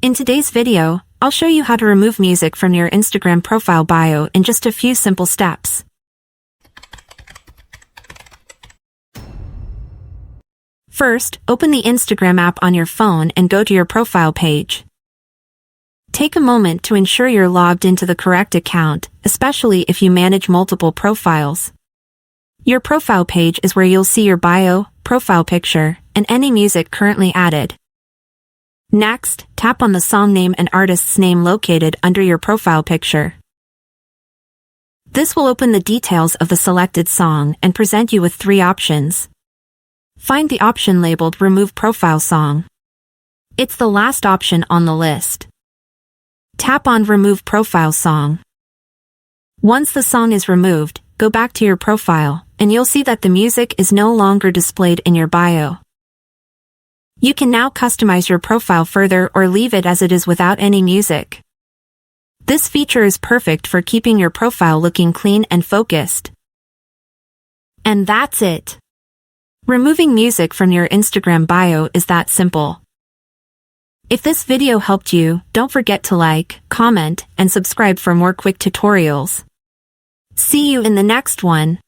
In today's video, I'll show you how to remove music from your Instagram profile bio in just a few simple steps. First, open the Instagram app on your phone and go to your profile page. Take a moment to ensure you're logged into the correct account, especially if you manage multiple profiles. Your profile page is where you'll see your bio, profile picture, and any music currently added. Next, tap on the song name and artist's name located under your profile picture. This will open the details of the selected song and present you with three options. Find the option labeled Remove Profile Song. It's the last option on the list. Tap on Remove Profile Song. Once the song is removed, go back to your profile, and you'll see that the music is no longer displayed in your bio. You can now customize your profile further or leave it as it is without any music. This feature is perfect for keeping your profile looking clean and focused. And that's it. Removing music from your Instagram bio is that simple. If this video helped you, don't forget to like, comment, and subscribe for more quick tutorials. See you in the next one.